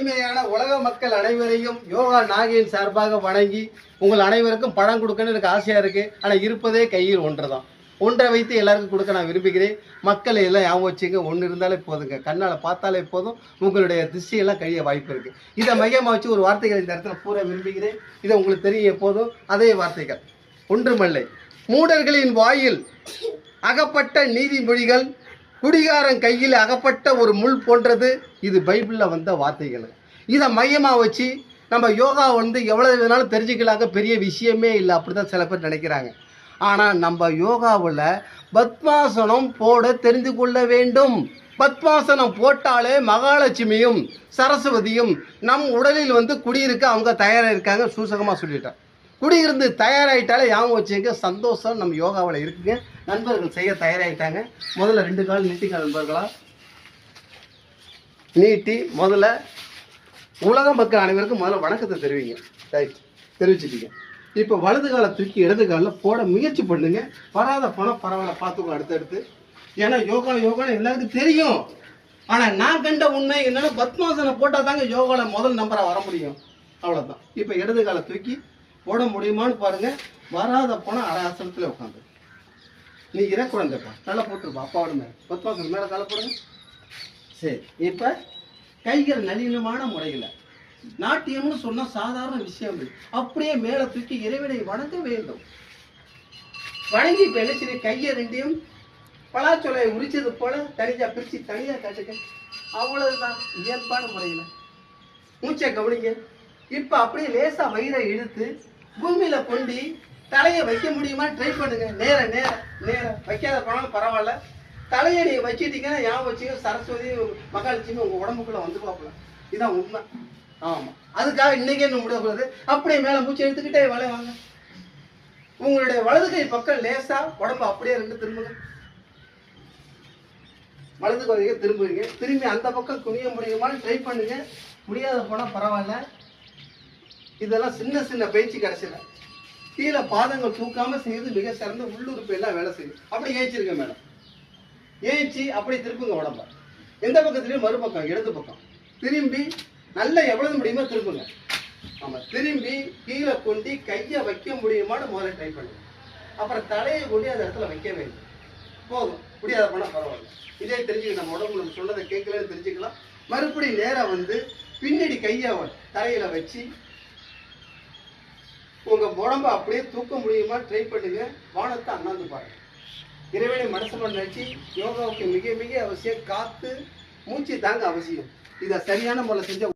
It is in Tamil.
தூய்மையான உலக மக்கள் அனைவரையும் யோகா நாகியின் சார்பாக வணங்கி உங்கள் அனைவருக்கும் பழம் கொடுக்கணும்னு எனக்கு ஆசையாக இருக்குது. ஆனால் இருப்பதே கையில் ஒன்று தான். ஒன்றை வைத்து எல்லாருக்கும் கொடுக்க நான் விரும்புகிறேன். மக்களை எல்லாம் ஞாபகம் வச்சுங்க, ஒன்று இருந்தாலே போதுங்க. கண்ணால் பார்த்தாலே போதும், உங்களுடைய திருஷ்டியெல்லாம் கழிய வாய்ப்பு இருக்குது. இதை மையமாக வச்சு ஒரு வார்த்தைகள் இந்த இடத்துல கூற விரும்புகிறேன். இதை உங்களுக்கு தெரிய எப்போதும் அதே வார்த்தைகள். ஒன்றுமில்லை, மூடர்களின் வாயில் அகப்பட்ட நீதிமொழிகள் குடிகாரன் கையில் அகப்பட்ட ஒரு முள் போன்றது. இது பைபிளில் வந்த வார்த்தைகள். இதை மையமாக வச்சு நம்ம யோகா எவ்வளவு வேணாலும் தெரிஞ்சுக்கலாங்க, பெரிய விஷயமே இல்லை, அப்படி தான் சில பேர் நினைக்கிறாங்க. ஆனால் நம்ம யோகாவில் பத்மாசனம் போட தெரிந்து கொள்ள வேண்டும். பத்மாசனம் போட்டாலே மகாலட்சுமியும் சரஸ்வதியும் நம் உடலில் குடியிருக்க அவங்க தயாராக இருக்காங்க. சூசகமாக சொல்லிட்டேன். குடியிருந்து தயாராகிட்டாலே ஞாபகம் வச்சுங்க, சந்தோஷம் நம்ம யோகாவில் இருக்குங்க. நண்பர்கள் செய்ய தயாராகிட்டாங்க. முதல்ல 2 கால் நீட்டிக்க நண்பர்களா நீட்டி முதல்ல உலக மக்கள் அனைவருக்கும் முதல்ல வணக்கத்தை தெரிவிங்க. ரைட், தெரிவிச்சிட்டீங்க. இப்போ வலது காலை தூக்கி இடது காலில் போட முயற்சி பண்ணுங்க. வராத பணம் பரவாயில்ல, பார்த்துக்கோ அடுத்தடுத்து. ஏன்னா யோகான்னு எல்லாருக்கும் தெரியும். ஆனால் நான் கண்ட உண்மை என்னன்னா, பத்மாசனம் போட்டால் தாங்க யோகாவில் முதல் நம்பராக வர முடியும். அவ்வளோதான். இப்போ இடது காலை தூக்கி போட முடியுமான்னு பாருங்க. வராத பணம் ஆசனத்தில் உட்காந்து நீ குழந்தைப்பா தலை போட்டுருப்பா. அப்பாவோட மேலே பத்மாசனம் மேலே தலை போடுங்க. சரி, இப்போ கைகள் நளினமான முறையில் நாட்டியம்னு சொன்னால் சாதாரண விஷயம் அப்படியே மேலே தூக்கி இறைவனை வணங்க வேண்டும். வணங்கி இப்போ என்ன செய்ய, கையை 2ஐயும் பலாச்சொலையை உரிச்சது போல தனியாக பிரித்து தனியாக காட்டுங்க. அவ்வளவுதான், இயல்பான முறையில் மூச்சை கவனிங்க. இப்போ அப்படியே லேசாக வயிறை இழுத்து பூமியில் கொண்டு தலையை வைக்க முடியுமா ட்ரை பண்ணுங்க. நேர நேர நேர வைக்காத போனாலும் பரவாயில்ல. தலையை நீங்கள் வச்சுட்டீங்கன்னா ஞாபகம் வச்சுங்க, சரஸ்வதி மகாலட்சுமி உங்கள் உடம்புக்குள்ளே வந்து பார்க்கலாம். இதுதான் உண்மை. ஆமாம், அதுக்காக இன்னைக்கே இன்னும் முடியக்கூடாது. அப்படியே மேலே மூச்சு எடுத்துக்கிட்டே வளைய வாங்க. உங்களுடைய வலது கை பக்கம் லேசா உடம்பு அப்படியே 2 திரும்புங்க. வலது கை திரும்புவீங்க. திரும்பி அந்த பக்கம் குனிய முடியுமான்னு ட்ரை பண்ணுங்க. முடியாத போனால் பரவாயில்ல. இதெல்லாம் சின்ன சின்ன பயிற்சி. கடைசியில் கீழே பாதங்கள் தூக்காம செய்யுது மிக சிறந்த உள்ளுறுப்பு எல்லாம் வேலை செய்யும். அப்படி ஏச்சிருங்க மேடம். ஏச்சி அப்படி திருப்புங்க உடம்ப. எந்த பக்கத்துலையும் மறுபக்கம் இடது பக்கம் திரும்பி நல்லா எவ்வளவு முடியுமோ திரும்புங்க. ஆமாம், திரும்பி கீழே கொண்டு கையை வைக்க முடியுமான்னு முதல்ல ட்ரை பண்ணுங்க. அப்புறம் தலையை கொண்டு அந்த இடத்துல வைக்க வேண்டும். போதும், முடியாத போனால் பரவாயில்ல. இதே தெரிஞ்சுக்க, நம்ம உடம்பு நம்ம சொன்னதை கேட்கலன்னு தெரிஞ்சுக்கலாம். மறுபடியும் நேராக பின்னாடி கையை தலையில் வச்சு உங்கள் உடம்பை அப்படியே தூக்க முடியுமா ட்ரை பண்ணுங்க. வானத்தை அண்ணாந்து பாருங்க. இறைவனை மனசுல நினைச்சு யோகாவுக்கு மிக மிக அவசியம். காத்து மூச்சு தாங்க அவசியம். இதை சரியான முறையில் செஞ்ச